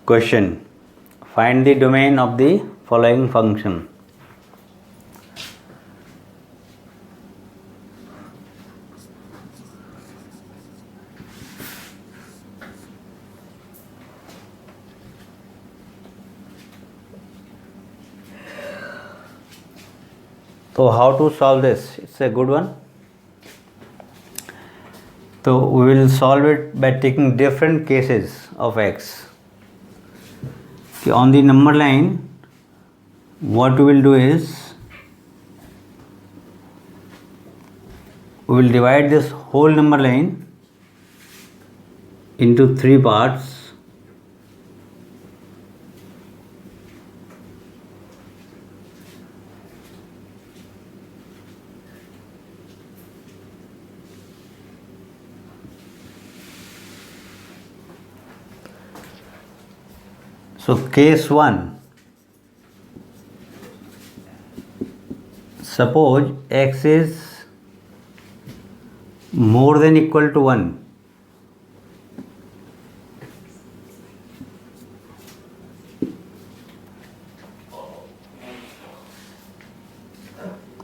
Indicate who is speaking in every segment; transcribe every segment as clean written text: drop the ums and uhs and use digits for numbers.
Speaker 1: Question. Find the domain of the following function. So how to solve this? It's a good one. So we will solve it by taking different cases of x. Okay, on the number line, what we will do is we will divide this whole number line into three parts. So case 1, suppose x is more than equal to 1.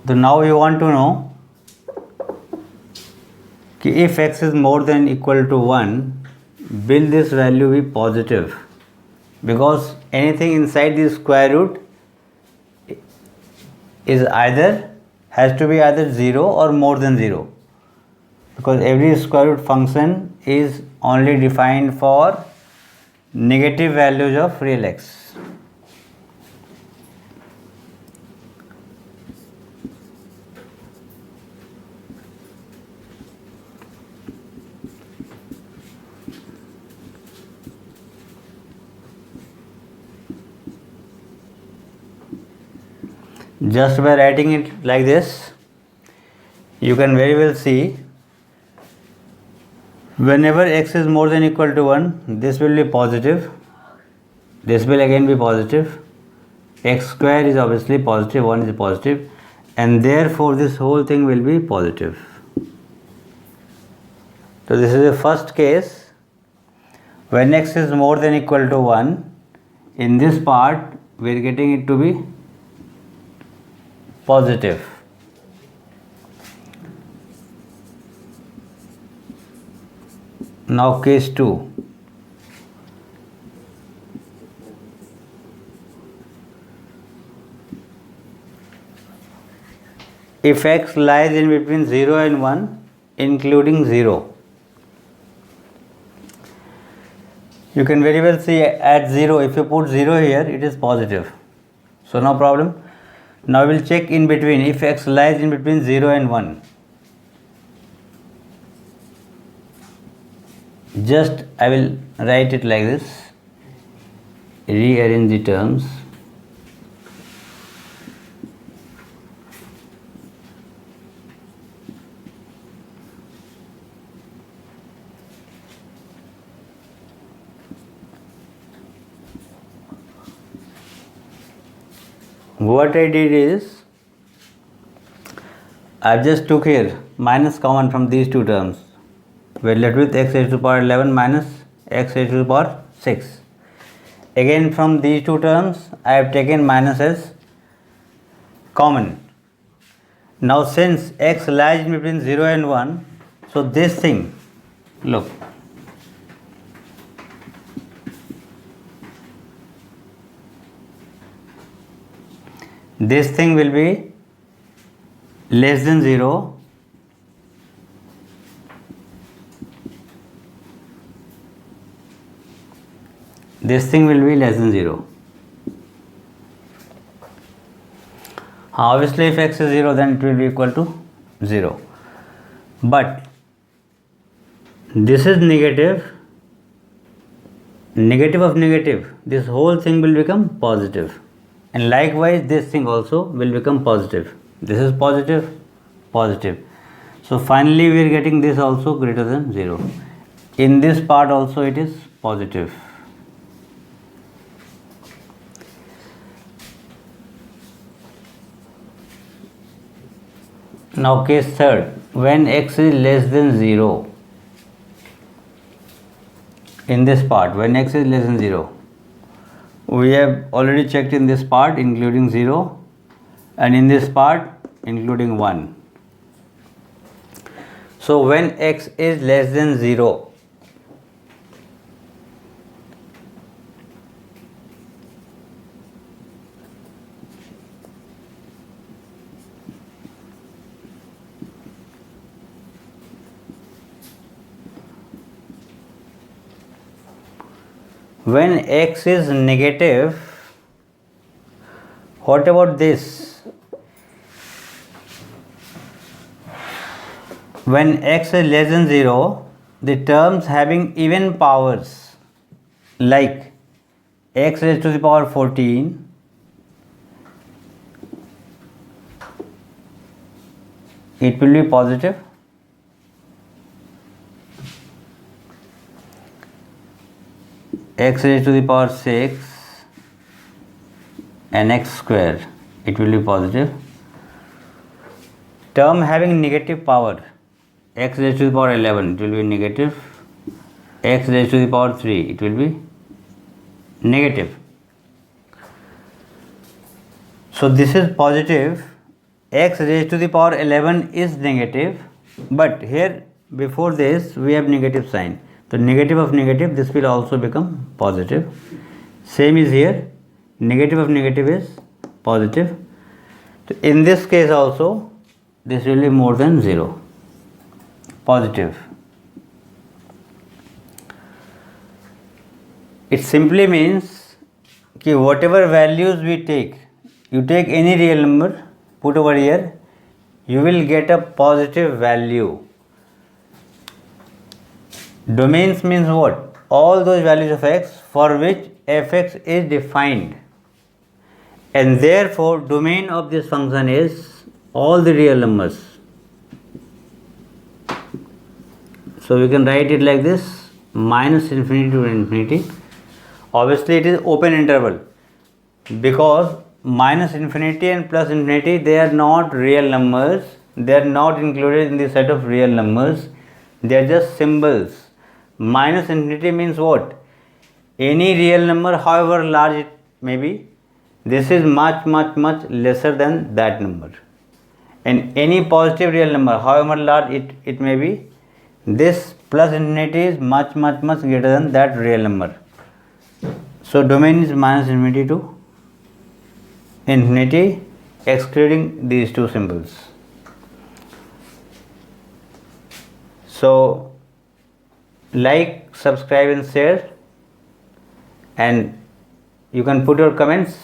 Speaker 1: So now we want to know if x is more than equal to 1, will this value be positive? Because anything inside the square root is has to be either 0 or more than 0, because every square root function is only defined for negative values of real x. Just by writing it like this, you can very well see whenever x is more than equal to 1, this will be positive, this will again be positive, x square is obviously positive, 1 is positive, and therefore this whole thing will be positive. So this is the first case. When x is more than equal to 1, in this part we are getting it to be positive. Now case 2. If x lies in between 0 and 1, including 0, you can very well see at 0, if you put 0 here, it is positive. So no problem. Now we will check in between, if x lies in between 0 and 1. Just I will write it like this, rearrange the terms. What I did is, I just took here minus common from these two terms. We are left with x raised to the power 11 minus x raised to the power 6. Again from these two terms, I have taken minus as common. Now since x lies in between 0 and 1, so this thing, look, this thing will be less than 0, this thing will be less than 0. Obviously if x is 0, then it will be equal to 0. But this is negative, negative of negative, this whole thing will become positive. And likewise this thing also will become positive. This is positive, positive. So finally we are getting this also greater than 0. In this part also it is positive. Now case third, when x is less than 0, in this part when x is less than 0, We have already checked in this part including 0 and in this part including 1. So when x is less than 0, when x is negative, what about this? When x is less than 0, the terms having even powers like x raised to the power 14, it will be positive. X raised to the power 6 and x square, it will be positive. Term having negative power, x raised to the power 11, it will be negative. X raised to the power 3, it will be negative. So this is positive. X raised to the power 11 is negative, but here before this we have negative sign. So negative of negative, this will also become positive. Same is here, negative of negative is positive. So in this case also, this will be more than 0, positive. It simply means कि whatever values we take, you take any real number, put over here, you will get a positive value. Domains means what? All those values of x for which fx is defined, and therefore domain of this function is all the real numbers. So we can write it like this, minus infinity to infinity. Obviously it is open interval, because minus infinity and plus infinity, they are not real numbers, they are not included in the set of real numbers, they are just symbols. Minus infinity means what? Any real number, however large it may be, this is much lesser than that number. And any positive real number, however large it may be, this plus infinity is much greater than that real number. So domain is minus infinity to infinity, excluding these two symbols. So like, subscribe and share, and you can put your comments